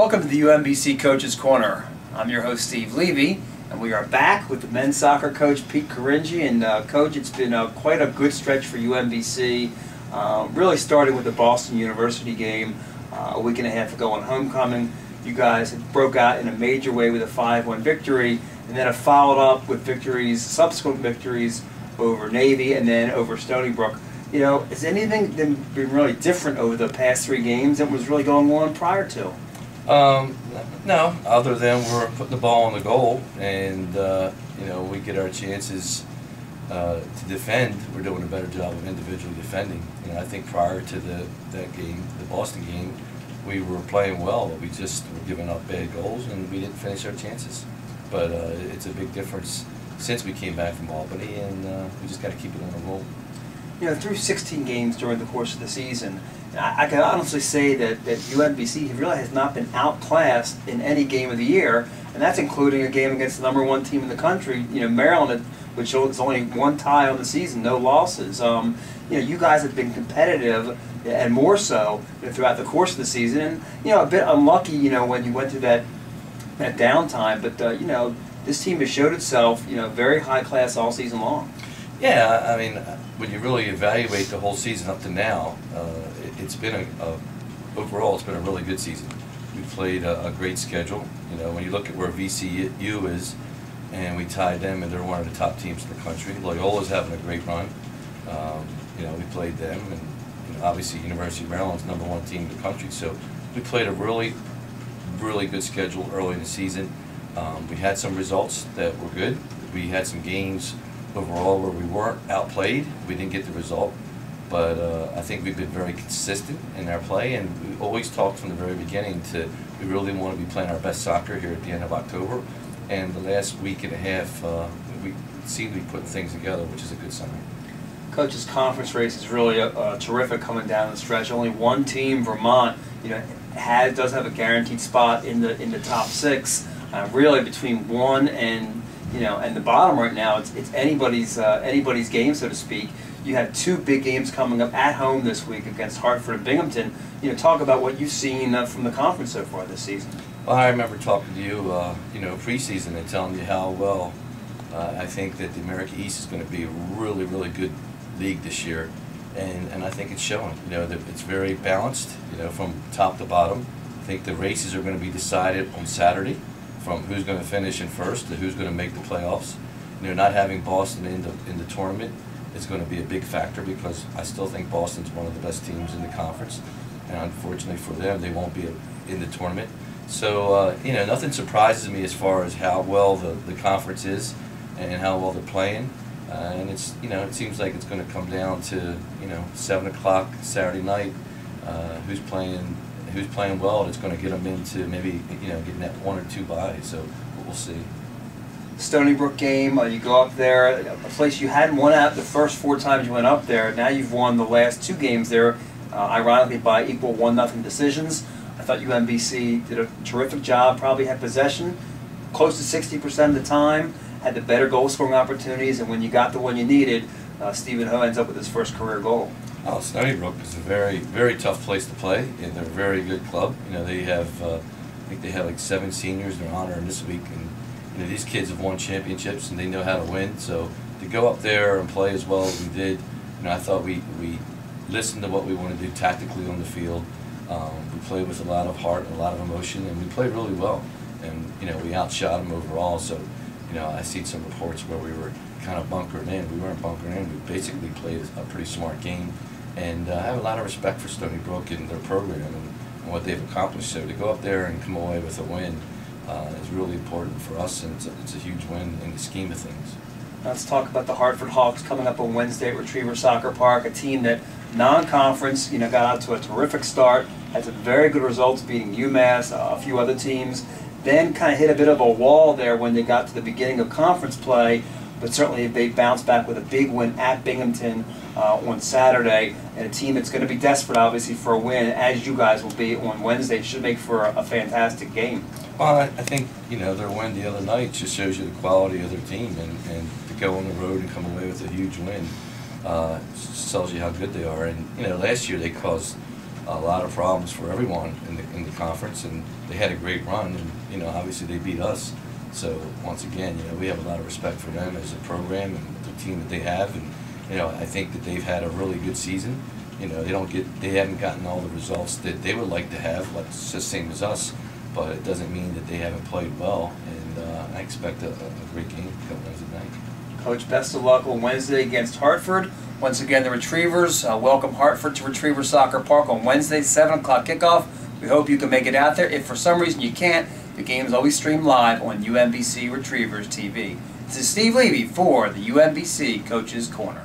Welcome to the UMBC Coach's Corner. I'm your host, Steve Levy, and we are back with the men's soccer coach, Pete Caringi. And Coach, it's been quite a good stretch for UMBC, really starting with the Boston University game a week and a half ago on homecoming. You guys broke out in a major way with a 5-1 victory, and then have followed up with subsequent victories over Levy and then over Stony Brook. You know, has anything been really different over the past 3 games than was really going on prior to? No, other than we're putting the ball on the goal, and you know, we get our chances to defend. We're doing a better job of individually defending. You know, I think prior to that game, the Boston game, we were playing well, but we just were giving up bad goals, and we didn't finish our chances. But it's a big difference since we came back from Albany, and we just got to keep it on the roll. You know, through 16 games during the course of the season, I can honestly say that UMBC really has not been outclassed in any game of the year, and that's including a game against the #1 team in the country, you know, Maryland, which is only 1 tie on the season, no losses. You know, you guys have been competitive, and more so throughout the course of the season, and you know, a bit unlucky, you know, when you went through that downtime. But you know, this team has showed itself, you know, very high class all season long. Yeah, I mean, when you really evaluate the whole season up to now, it's been overall it's been a really good season. We played a great schedule. You know, when you look at where VCU is, and we tied them, and they're one of the top teams in the country. Loyola's having a great run. You know, we played them, and you know, obviously University of Maryland's #1 team in the country. So we played a really good schedule early in the season. We had some results that were good. We had some games overall where we weren't outplayed. We didn't get the result, but I think we've been very consistent in our play, and we always talked from the very beginning we really want to be playing our best soccer here at the end of October, and the last week and a half we seem to be putting things together, which is a good sign. Coach's conference race is really terrific coming down the stretch. Only 1 team, Vermont, you know, does have a guaranteed spot in the top 6. Really, between 1 and the bottom right now, it's anybody's game, so to speak. You have 2 big games coming up at home this week against Hartford and Binghamton. You know, talk about what you've seen from the conference so far this season. Well, I remember talking to you, you know, preseason and telling you how well I think that the America East is going to be a really good league this year, and I think it's showing. You know, that it's very balanced. You know, from top to bottom. I think the races are going to be decided on Saturday, from who's going to finish in first to who's going to make the playoffs. You know, not having Boston in the tournament is going to be a big factor, because I still think Boston's one of the best teams in the conference, and unfortunately for them, they won't be in the tournament. So you know, nothing surprises me as far as how well the conference is and how well they're playing, and it's, you know, it seems like it's going to come down to, you know, 7 o'clock Saturday night, who's playing well, and it's going to get them into maybe, you know, getting that 1 or 2 buys. So we'll see. Stony Brook game, you go up there, a place you hadn't won at the first 4 times you went up there. Now you've won the last 2 games there, ironically by equal 1-0 decisions. I thought UMBC did a terrific job, probably had possession close to 60% of the time, had the better goal scoring opportunities, and when you got the one you needed, Stephen Ho ends up with his first career goal. Oh, Stony Brook is a very tough place to play, and they're a very good club. You know, they have, I think they have like 7 seniors they're honoring this week, and you know, these kids have won championships and they know how to win. So to go up there and play as well as we did, you know, I thought we listened to what we want to do tactically on the field. We played with a lot of heart and a lot of emotion, and we played really well. And you know, we outshot them overall. So you know, I see some reports where we were kind of bunkered in. We weren't bunkered in. We basically played a pretty smart game. And I have a lot of respect for Stony Brook and their program and what they've accomplished. So to go up there and come away with a win is really important for us, and it's a huge win in the scheme of things. Let's talk about the Hartford Hawks coming up on Wednesday at Retriever Soccer Park, a team that non-conference, you know, got out to a terrific start, had some very good results beating UMass, a few other teams, then kind of hit a bit of a wall there when they got to the beginning of conference play, but certainly they bounced back with a big win at Binghamton on Saturday, and a team that's going to be desperate, obviously, for a win, as you guys will be on Wednesday. It should make for a fantastic game. Well, I think, you know, their win the other night just shows you the quality of their team, and to go on the road and come away with a huge win tells you how good they are. And you know, last year they caused a lot of problems for everyone in the conference, and they had a great run, and obviously they beat us. So once again, we have a lot of respect for them as a program and the team that they have, and I think that they've had a really good season. They haven't gotten all the results that they would like to have, like it's the same as us, but it doesn't mean that they haven't played well, and I expect a great game come Wednesday night. Coach, best of luck on Wednesday against Hartford. Once again, the Retrievers welcome Hartford to Retriever Soccer Park on Wednesday, 7 o'clock kickoff. We hope you can make it out there. If for some reason you can't, the game is always streamed live on UMBC Retrievers TV. This is Steve Levy for the UMBC Coach's Corner.